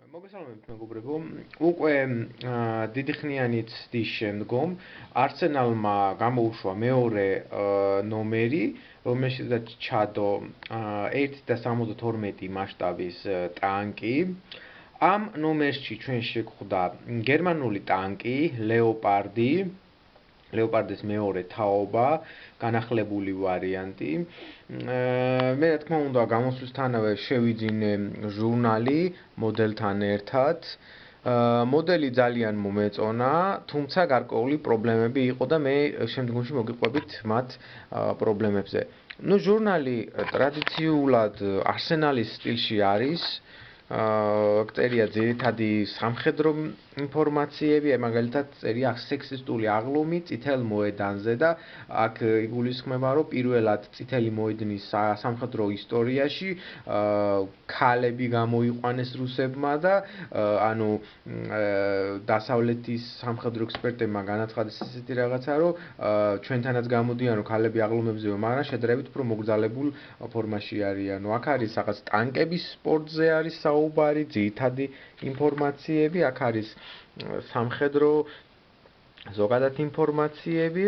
მოგესალმებით მეგობრებო. უკვე დიდი ხნიანი ცდის შემდგომ არსენალმა გამოუშვა მეორე ნომერი, რომელშიც ჩადო 1.72 მასშტაბის ტანკი. ამ ნომერში ჩვენ შეგხვდა გერმანული ტანკი, ლეოპარდი, ლეოპარდის მეორე თაობა, განახლებული ვარიანტი. მე რა თქმა უნდა გამოსვლისთანავე შევიძინე ჟურნალი მოდელთან ერთად. მოდელი ძალიან მომეწონა, თუმცა გარკვეული პრობლემები იყო და მე შემდგომში მოგიყვებით მათ პრობლემებზე. ჟურნალი ტრადიციულად არსენალის სტილში არის. წერია ძირითადი სამხედრო ინფორმაციები, მაგალითად წერია სექსისტული აღლუმი წითელ მოედანზე და აქ იგულისხმება, რომ პირველად წითელი მოედნის სამხედრო ისტორიაში ქალები გამოიყვანეს რუსებმა და ანუ დასავლეთის სამხედრო ექსპერტებმა განაცხადეს ესეთი რაღაცა, რომ ჩვენთანაც გამოდიან, რომ ქალები აღლუმებზეო, მაგრამ შედარებით უფრო მოგრძალებულ ფორმაში არიან. აქ არის რაღაც ტანკების სპორტზე არის საუბარი, ძირითადი ინფორმაციები, აქ არის სამხედრო ზოგადად ინფორმაციები.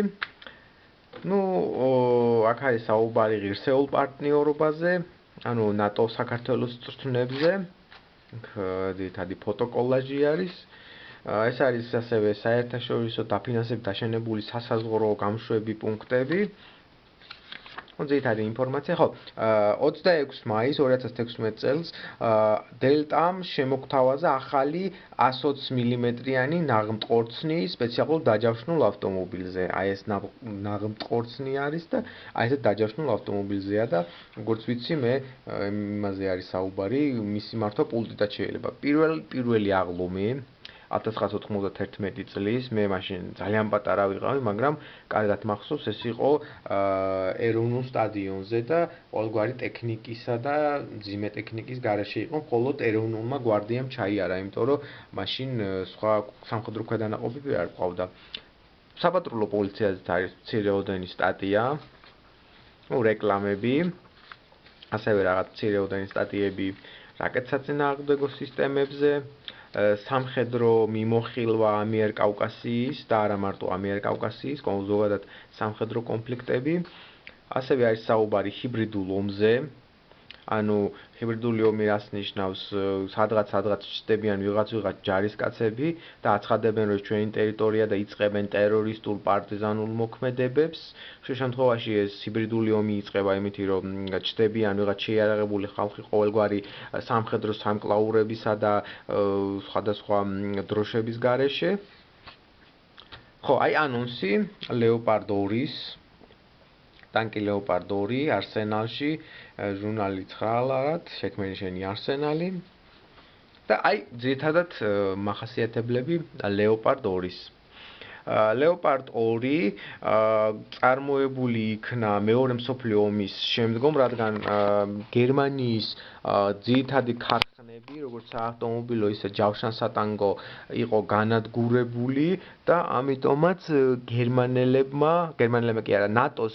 აქ არის საუბარი ღირსეულ პარტნიორობაზე, ანუ ნატო საქართველოს წვრთნებზე. ძირითადი ფოტოკოლაჟი არის. ეს არის ასევე საერთაშორისო დაფინანსებით აშენებული სასაზღვრო გამშვები პუნქტები. ძირითადი ინფორმაცია, ხო, 26 მაისს 2016 წელს დელტამ შემოგთავაზა ახალი 120 მმ-იანი ნაღმტყორცნი სპეციალურ დაჯავშნულ ავტომობილზე. აი ეს ნაღმტყორცნი არის და აი ეს დაჯავშნულ ავტომობილზეა და როგორც ვიცი მე იმაზე არის საუბარი, მისი მართვა პულტიდან შეიძლება. პირველი აღლუმი 1991 წლის, მე მაშინ ძალიან პატარა ვიყავი, მაგრამ კარგად მახსოვს, ეს იყო ეროვნულ სტადიონზე და ყოველგვარი ტექნიკისა და მძიმე ტექნიკის გარეშე იყო, მხოლოდ ეროვნულმა გვარდიამ ჩაიარა, იმიტომ რომ მაშინ სხვა სამხედრო ქვედანაყოფები არ ყავდა. საპატრულო პოლიციაზეც არის მცირეოდენი სტატია, რეკლამები, ასევე რაღაც მცირეოდენი სტატიები რაკეტსაწინააღმდეგო სისტემებზე. სამხედრო მიმოხილვა ამიერკავკასიის და არა მარტო ამიერკავკასიის, ზოგადად სამხედრო კონფლიქტები. ასევე არის საუბარი ჰიბრიდულ ომზე. ანუ ჰიბრიდული ომი რას ნიშნავს? სადღაც ჩნდებიან ვიღაც ჯარისკაცები და აცხადებენ, რომ ჩვენი ტერიტორია და იწყებენ ტერორისტულ პარტიზანულ მოქმედებებს. ხშირ შემთხვევაში ეს ჰიბრიდული ომი იწყება იმითი, რომ ჩნდებიან ვიღაც შეიარაღებული ხალხი ყოველგვარი სამხედრო სამკლაურებისა და სხვადასხვა დროშების გარეშე. ხო, აი ანონსი ლეოპარდ 2-ის ტანკი ლეოპარდ 2 არსენალში, ჟურნალი 9-ლარად, შექმენი შენი არსენალი. და აი ძირითადად მახასიათებლები ლეოპარდ 2-ის. ლეოპარდ 2 წარმოებული იქნა მეორე მსოფლიო ომის შემდგომ, რადგან გერმანიის ძირითადი ქარხნები, როგორც საავტომობილო, ისე ჯავშანსატანკო იყო განადგურებული და ამიტომაც გერმანელებმა კი არა, ნატოს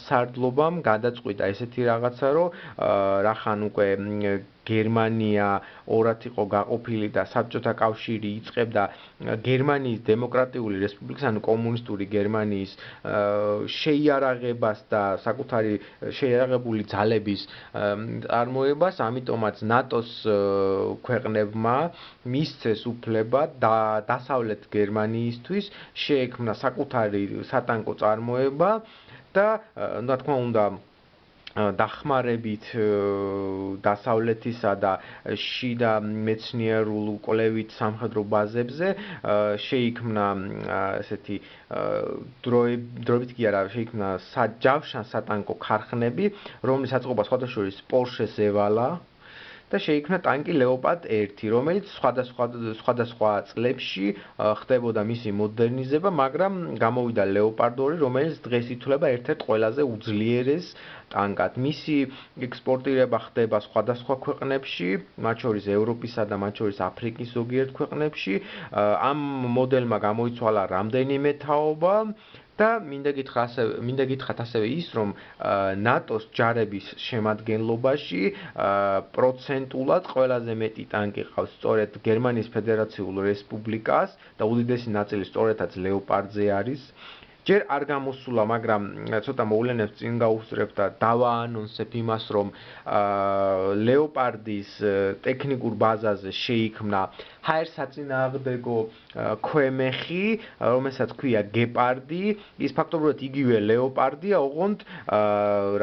სარდლობამ გადაწყვიტა ესეთი რაღაცა, რომ რახან უკვე გერმანია ორად იყო გაყოფილი და საბჭოთა კავშირი იწყებდა გერმანიის დემოკრატიული რესპუბლიკის, ანუ კომუნისტური გერმანიის შეიარაღებას და საკუთარი შეიარაღებული ძალების წარმოებას, ამიტომაც ნატოს ქვეყნებმა მისცეს უფლება დასავლეთ გერმანიისთვის შეექმნა საკუთარი სატანკო წარმოება და რა თქმა უნდა დახმარებით დასავლეთისა და შიდა მეცნიერულ კვლევით სამხედრო ბაზებზე შეიქმნა ესეთი დროებით კი არა, შეიქმნა ჯავშან-სატანკო ქარხნები, რომლის საწყობა სხვადასხვა პორშეს ევალა და შეიქმნა ტანკი ლეოპარდ 1, რომელიც სხვადასხვა წლებში ხდებოდა მისი მოდერნიზება, მაგრამ გამოვიდა ლეოპარდ 2, რომელიც დღეს ითვლება ერთ-ერთ ყველაზე უძლიერეს ტანკად. მისი ექსპორტირება ხდება სხვადასხვა ქვეყნებში, მათ შორის ევროპისა და მათ შორის აფრიკის ზოგიერთ ქვეყნებში. ამ მოდელმა გამოიცვალა რამდენიმე თაობა და მინდა გითხრათ ასევე ის, რომ ნატოს ჯარების შემადგენლობაში პროცენტულად ყველაზე მეტი ტანკი ყავს სწორედ გერმანიის ფედერაციულ რესპუბლიკას და უდიდესი ნაწილი სწორედაც ლეოპარდზე არის. ჯერ არ გამოსულა, მაგრამ ცოტა მოვლენებს წინ გაუსწრებ და დავაანონსებ იმას, რომ ლეოპარდის ტექნიკურ ბაზაზე შეიქმნა ჰაერსაწინააღმდეგო ქვემეხი, რომელსაც ქვია გეპარდი, ის ფაქტობრივად იგივე ლეოპარდია, ოღონდ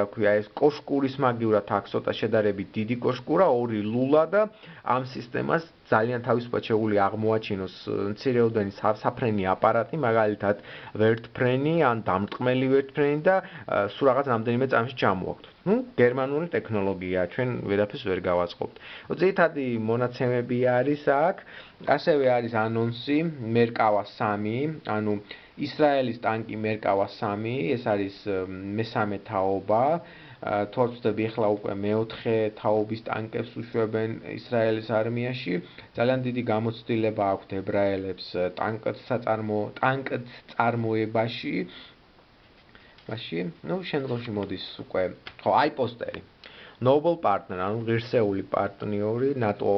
რა ქვია, ეს კოშკურის მაგივრად აქვს ცოტა შედარებით დიდი კოშკურა, ორი ლულა და ამ სისტემას ძალიან თავისუფლად შეუძლია აღმოაჩინოს მცირეოდენი საფრენი აპარატი, მაგალითად ვერტფრენი ან დამტყმელი ვერტფრენი და სულ რაღაც რამდენიმე წამში ჩამოაქვთ. გერმანული ტექნოლოგია, ჩვენ ვერაფერს ვერ გავაწყობთ. ძირითადი მონაცემები არის აქ, ასევე არის ანონსი მერკავა 3, ანუ ისრაელის ტანკი მერკავა 3, ეს არის მესამე თაობა. თუ არ ვცდები, ახლა უკვე მეოთხე თაობის ტანკებს უშვებენ ისრაელის არმიაში. ძალიან დიდი გამოცდილება აქვთ ებრაელებს ტანკწარმოებაში. შემდგომში მოდის უკვე, აი პოსტერი. Noble partner, ანუ ღირსეული პარტნიორი, ნატო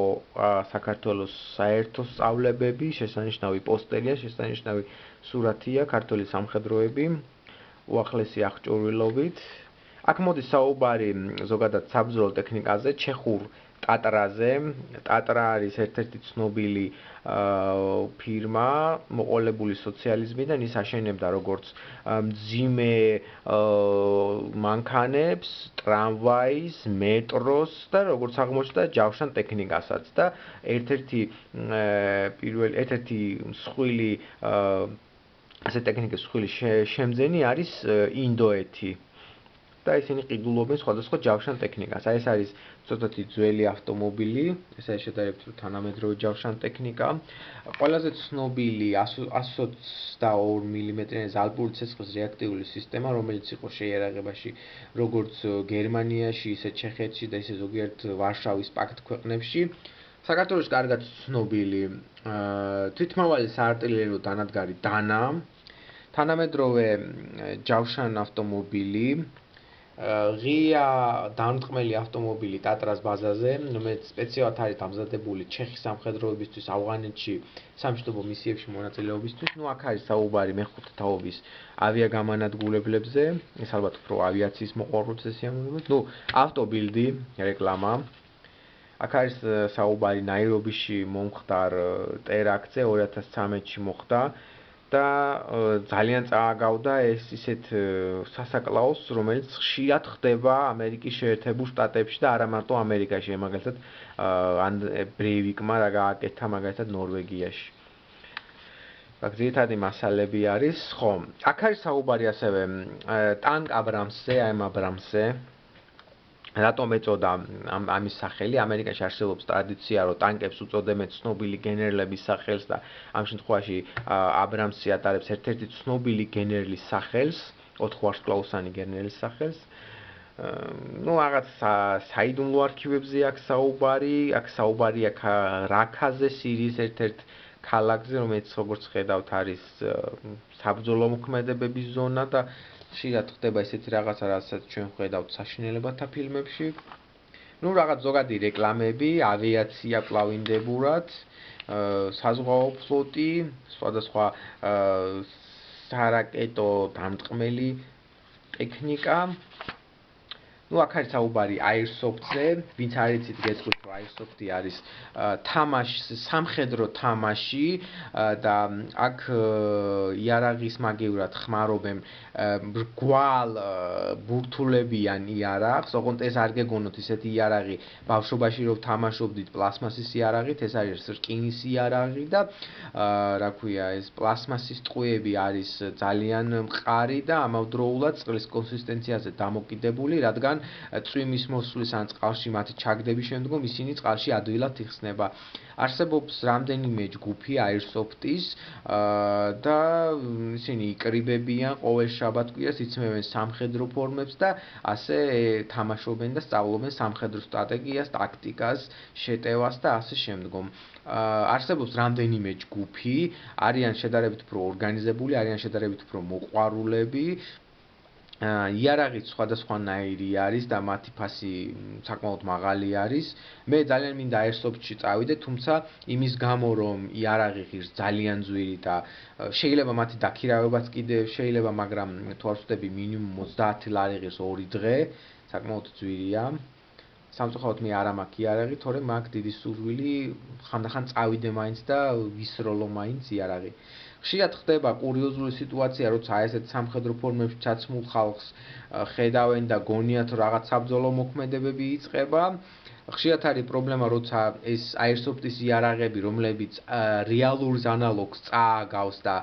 საქართველოს საერთო სწავლებები, შესანიშნავი პოსტერია, შესანიშნავი სურათია, ქართული სამხედროები, უახლესი აღჭურვილობით. აქ მოდის საუბარი ზოგადად საბრძოლო ტექნიკაზე, ჩეხურ ტატრაზე. ტატრა არის ერთ-ერთი ცნობილი ფირმა, მოყოლებული სოციალიზმიდან, ის აშენებდა როგორც მძიმე მანქანებს, ტრამვაის, მეტროს და როგორც აღმოჩნდა, ჯავშან ტექნიკასაც და ერთ-ერთი მსხვილი ასე ტექნიკის მსხვილი შემძენი არის ინდოეთი. და ისინი ყიდულობენ სხვადასხვა ჯავშან ტექნიკას. ეს არის ცოტათი ძველი ავტომობილი, ეს არის შედარებით თანამედროვე ჯავშან ტექნიკა. ყველაზე ცნობილი 122 მმ-იანი ზალპური ცეცხლის რეაქტიული სისტემა, რომელიც იყო შეიარაღებაში როგორც გერმანიაში, ისე ჩეხეთში და ისე ზოგიერთ ვარშავის პაქტ ქვეყნებში. საქართველოს კარგად ცნობილი თვითმავალი საარტილერიო დანადგარი დანა, თანამედროვე ჯავშან ავტომობილი, ღია დამტყმელი ავტომობილი ტატრას ბაზაზე, რომელიც სპეციალურად არის დამზადებული ჩეხის სამხედროებისთვის, ავღანეთში სამშვიდობო მისიებში მონაწილეობისთვის. აქ არის საუბარი მეხუთე თაობის ავიაგამანადგურებლებზე, ეს ალბათ უფრო ავიაციის მოყვარულებზე სიამოვნებაა. ავტობილდი, რეკლამა. აქ არის საუბარი ნაირობიში მომხდარ ტერაქტზე 2013-ში მოხდა. და ძალიან წააგავდა ეს ისეთ სასაკლაოს, რომელიც ხშირად ხდება ამერიკის შეერთებულ შტატებში და არა მარტო ამერიკაში, მაგალითად ბრეივიკმა რა გააკეთა მაგალითად ნორვეგიაში. ძირითადი მასალები არის, ხო. აქ არის საუბარი ასევე ტანკ აბრამსზე, აბრამსზე. რატომ ეწოდა ამის სახელი? ამერიკაში არსებობს ტრადიცია, რომ ტანკებს უწოდებენ ცნობილი გენერლების სახელს და ამ შემთხვევაში აბრამსი ატარებს ერთ-ერთი ცნობილი გენერლის სახელს, 4 ვარსკვლავსანი გენერლის სახელს. რაღაც საიდუმლო არქივებზე აქ საუბარი აქ რაქაზე, სირიის ერთ-ერთ ქალაქზე, რომელიც როგორც ხედავთ არის საბრძოლო მოქმედებების ზონა და ხშირად ხდება ესეთი რაღაცა, რასაც ჩვენ ვხედავთ საშინელებათა ფილმებში. რაღაც ზოგადი რეკლამები, ავიაცია კლავინდებურად, საზღვაო ფლოტი, სხვადასხვა სარაკეტო დამტყმელი ტექნიკა. აქ არის საუბარი აირსოფტზე, ვინც არ იცით გეტყვით, რომ აირსოფტი არის სამხედრო თამაში და აქ იარაღის მაგივრად ხმარობენ მრგვალ ბურთულებიან იარაღს, ოღონდ ეს არ გეგონოთ ისეთი იარაღი, ბავშვობაში რომ თამაშობდით პლასმასის იარაღით, ეს არის რკინის იარაღი და რა ქვია, ეს პლასმასის ტყუები არის ძალიან მყარი და ამავდროულად წყლის კონსისტენციაზე დამოკიდებული, რადგან წვიმის მოსვლის ან წყალში მათი ჩაგდების შემდგომ ისინი წყალში ადვილად იხსნება. არსებობს რამდენიმე ჯგუფი Airsoft-ის და ისინი იკრიბებიან ყოველ შაბათ-კვირას, იცმევენ სამხედრო ფორმებს და ასე თამაშობენ და სწავლობენ სამხედრო სტრატეგიას, ტაქტიკას, შეტევას და ასე შემდგომ. არსებობს რამდენიმე ჯგუფი, არიან შედარებით უფრო ორგანიზებული, არიან შედარებით უფრო მოყვარულები. იარაღიც სხვადასხვანაირი არის და მათი ფასი საკმაოდ მაღალი არის. მე ძალიან მინდა Airsoft-ში წავიდე, თუმცა იმის გამო რომ იარაღი ღირს ძალიან ძვირი და შეიძლება მათი დაქირავებაც კიდევ შეიძლება, მაგრამ თუ არ ვწდები მინიმუმ 30 ლარი ღირს 2 დღე, საკმაოდ ძვირია. სამწუხაროდ მე არ მაქვს იარაღი, თორემ მაქვს დიდი სურვილი ხანდახან წავიდე მაინც და ვისროლო მაინც იარაღი. ხშირად ხდება კურიოზული სიტუაცია, როცა ესეთ სამხედრო ფორმებში ჩაცმულ ხალხს ხედავენ და გონიათ რომ რაღაც საბრძოლო მოქმედებები იწყება. ხშირად არის პრობლემა, როცა ეს Airsoft-ის იარაღები, რომლებიც რეალურს ანალოგს წააგავს და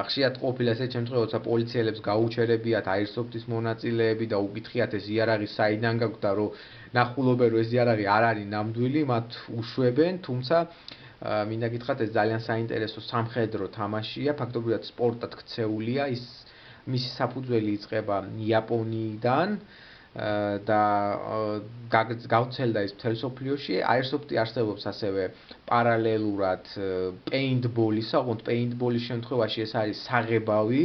ხშირად ყოფილა ესეთ შემთხვევაში, როცა პოლიციელებს გაუჩერებიათ Airsoft-ის მონაწილეები და უკითხიათ ეს იარაღი საიდან გაქვთ და რომ ნახულობენ რომ ეს იარაღი არ არის ნამდვილი, მათ უშვებენ, თუმცა მინდა გითხრათ ეს ძალიან საინტერესო სამხედრო თამაშია, ფაქტობრივად სპორტად ქცეულია, ის მისი საფუძველი იწყება იაპონიიდან და გავრცელდა ის მთელ მსოფლიოში. Airsoft-ი არსებობს ასევე პარალელურად paintball-ისა, ოღონდ paintball-ის შემთხვევაში ეს არის საღებავი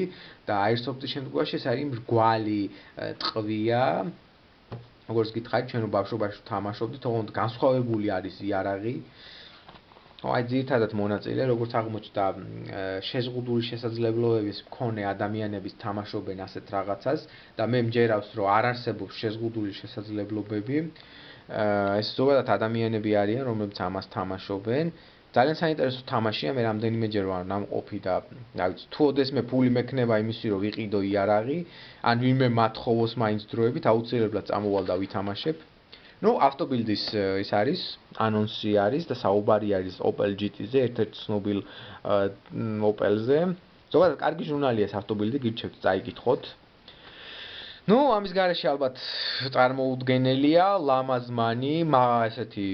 და Airsoft-ის შემთხვევაში ეს არის მრგვალი ტყვია. როგორც გითხარით, ჩვენ ბავშვობაში თამაშობდით, ოღონდ განსხვავებული არის იარაღი. აი ძირითადად მონაწილე, როგორც აღმოჩნდა, შეზღუდული შესაძლებლობების მქონე ადამიანების თამაშობენ ასეთ რაღაცას და მე მჯერავს, რომ არ არსებობს შეზღუდული შესაძლებლობები. ეს ზოგადად ადამიანები არიან, რომლებიც ამას თამაშობენ. ძალიან საინტერესო თამაშია, მე რამდენიმეჯერ ვარ ნამყოფი და რა ვიცი, თუ ოდესმე ფული მექნება იმისი, რომ ვიყიდო იარაღი, ან ვინმე მათხოვოს მაინც დროებით, აუცილებლად წამოვალ და ვითამაშებ. ავტობილდის ის არის, ანონსი არის და საუბარი არის Opel GT-ზე, ერთ-ერთ ცნობილ Opel-ზე. ზოგადად კარგი ჟურნალია ეს ავტობილდი, გირჩევთ წაიკითხოთ. ამის გარეშე ალბათ წარმოუდგენელია ლამაზმანი, ესეთი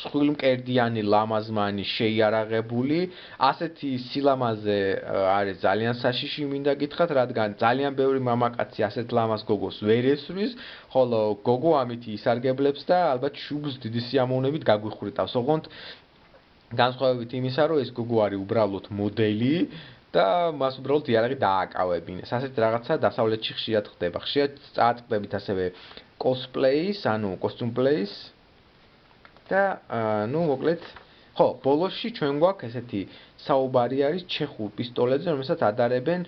ხვილმკერდიანი ლამაზმანი შეიარაღებული, ასეთი სილამაზე არის ძალიან საშიში მინდა გითხრათ, რადგან ძალიან ბევრი მამაკაცი ასეთ ლამაზ გოგოს ვერ ესვრის, ხოლო გოგო ამით ისარგებლებს და ალბათ შუბლს დიდი სიამოვნებით გაგვიხვრიტავს. ოღონდ განსხვავებით იმისა, რომ ეს გოგო არის უბრალოდ მოდელი და მას უბრალოდ იარაღი დააკავებინეს. ასეთ რაღაცა დასავლეთში ხშირად ხდება. ხშირად წააწყდებით ასევე cosplay-ს, ანუ costume play-ს. და მოკლედ, ბოლოსში ჩვენ გვაქვს ესეთი საუბარი არის ჩეხურ პისტოლეტზე, რომელსაც ადარებენ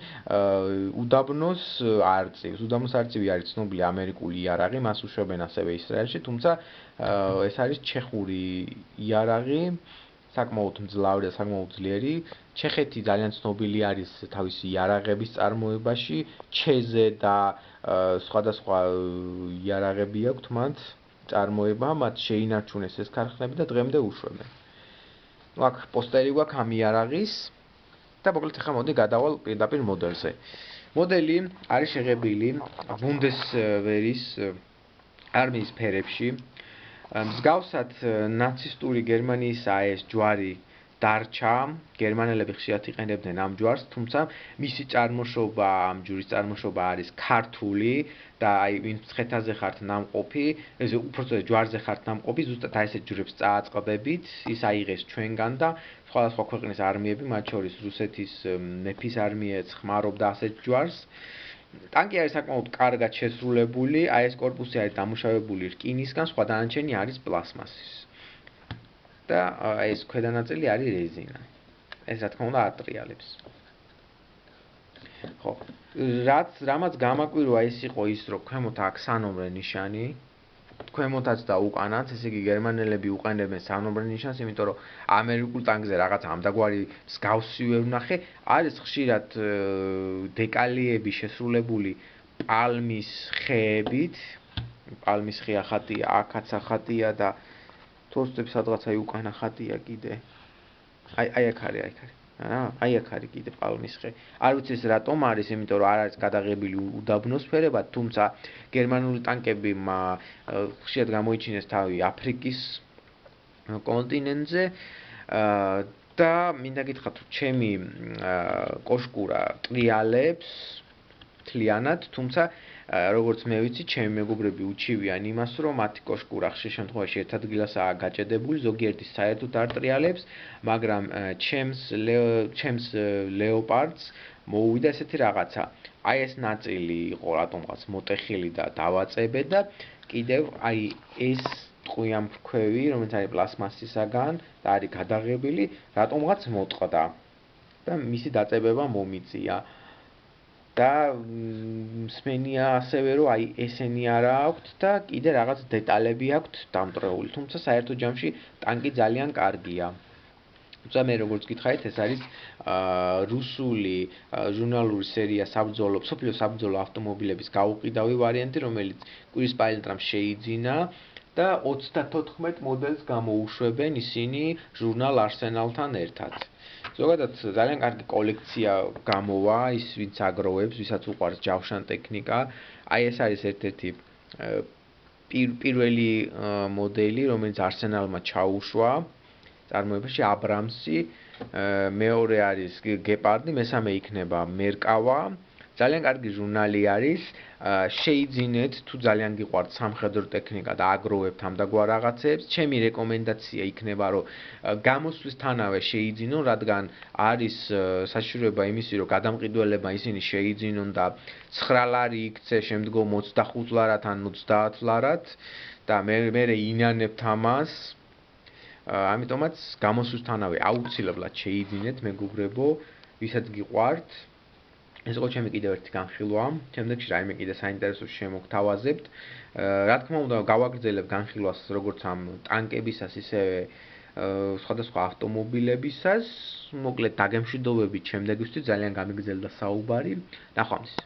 უდაბნოს არწივს. უდაბნოს არწივი არის ცნობილი ამერიკული იარაღი, მას უშვებენ ასევე ისრაელში, თუმცა ეს არის ჩეხური იარაღი, საკმაოდ მძლავრი და საკმაოდ ძლიერი. ჩეხეთი ძალიან ცნობილი არის თავისი იარაღების წარმოებაში, ჩეზე და სხვადასხვა იარაღები აქვთ მათ. წარმოება, მათ შეინარჩუნეს ეს ქარხნები და დღემდე უშვებენ. აქ პოსტერი გვაქვს ამ იარაღის და მოკლედ ახლა მოდი გადავალ პირდაპირ მოდელზე. მოდელი არის შეღებილი ბუნდესვერის არმიის ფერებში. მსგავსად ნაცისტური გერმანიისა ეს ჯვარი დარჩა, გერმანელები ხშირად იყენებდნენ ამ ჯვარს, თუმცა მისი წარმოშობა, ამ ჯვრის წარმოშობა არის ქართული და აი ვინც ცხეთაზე ხართ ნამყოფი, ესე უბრალოდ ჯვარზე ხართ ნამყოფი, ზუსტად აი ესეთ ჯვრებს წააწყდებით, ის აიღეს ჩვენგან და სხვადასხვა ქვეყნის არმიები, მათ შორის რუსეთის მეფის არმიაც ხმარობდა ასეთ ჯვარს. ტანკი არის საკმაოდ კარგად შესრულებული, აი ეს კორპუსი არის დამუშავებული რკინისგან, სხვა დანარჩენი არის პლასმასის. და ეს ქვედანაწილი არის რეზინა. ეს რა თქმა უნდა ატრიალებს. რამაც გამაკვირვა ის იყო ის, რომ ქვემოთ აქვს სანომრე ნიშანი, ქვემოთაც და უკანაც, ესე იგი გერმანელები უყენებენ სანომრე ნიშანს, იმიტომ რომ ამერიკულ ტანკზე რაღაც ამდაგვარი მსგავსი ვერ ვნახე, არის ხშირად დეკალიები შესრულებული პალმის ხეებით, პალმის ხეა ხატია, აქაც ხატია და თორსტებს სადღაც აი უკანა ხატია კიდე. აი აქ არის, აი აქ არის კიდე პალმის ხე. არ ვიცი ეს რატომ არის, იმიტომ რომ არ არის გადაღებილი უდაბნოსფერება, თუმცა გერმანული ტანკები ხშირად გამოიჩინეს თავი აფრიკის კონტინენტზე და მინდა გითხრათ, ჩემი კოშკურა ტრიალებს თლიანად, თუმცა როგორც მე ვიცი, ჩემი მეგობრები უჩივიან იმას, რომ მათი კოშკურა ხშირ შემთხვევაში ერთ ადგილასაა გაჭედებული, ზოგიერთი საერთოდ არ ტრიალებს, მაგრამ ჩემს ლეოპარდს მოუვიდა ესეთი რაღაცა. აი ეს ნაწილი იყო რატომღაც მოტეხილი და დავაწებე და კიდევ აი ეს ტყვიამფრქვევი, რომელიც არის პლასმასისაგან და არის გადაღებილი, რატომღაც მოტყდა და მისი დაწებება მომიწია. და მსმენია ასევე რომ აი ესენი არა აქვთ და კიდე რაღაც დეტალები აქვთ დამტრეული, თუმცა საერთო ჯამში ტანკი ძალიან კარგია. თუმცა მე როგორც გითხარით, ეს არის რუსული ჟურნალური სერია მსოფლიო საბრძოლო ავტომობილების გაუყიდავი ვარიანტი, რომელიც კვირის პაილეტრამ შეიძინა და 34 მოდელს გამოუშვებენ ისინი ჟურნალ არსენალთან ერთად. ზოგადად ძალიან კარგი კოლექცია გამოვა, ის ვინც აგროვებს, ვისაც უყვარს ჯავშან ტექნიკა. აი ეს არის ერთ-ერთი პირველი მოდელი, რომელიც არსენალმა ჩაუშვა წარმოებაში აბრამსი, მეორე არის გეპარდი, მესამე იქნება მერკავა. ძალიან კარგი ჟურნალი არის, შეიძინეთ თუ ძალიან გიყვართ სამხედრო ტექნიკა და აგროვებთ ამდაგვარ რაღაცებს. ჩემი რეკომენდაცია იქნება, რომ გამოსვლისთანავე შეიძინონ, რადგან არის საშიშროება იმისი, რომ გადამყიდველება ისინი შეიძინონ და 9 ლარი იქცე, შემდგომ 25 ლარად ან 30 ლარად და მე ინანებთ ამას. ამიტომაც გამოსვლისთანავე აუცილებლად შეიძინეთ, მეგობრებო, ვისაც გიყვართ. ეს იყო ჩემი კიდევ ერთი განხილვა. შემდეგში რაიმე კიდე საინტერესო შემოგთავაზებთ. რა თქმა უნდა, გავაგრძელებ განხილვას როგორც ამ ტანკებისას, ისევე სხვადასხვა ავტომობილებისას. მოკლედ დაგემშვიდობებით შემდეგისთვის, ძალიან გამიგრძელდა საუბარი. ნახვამდის.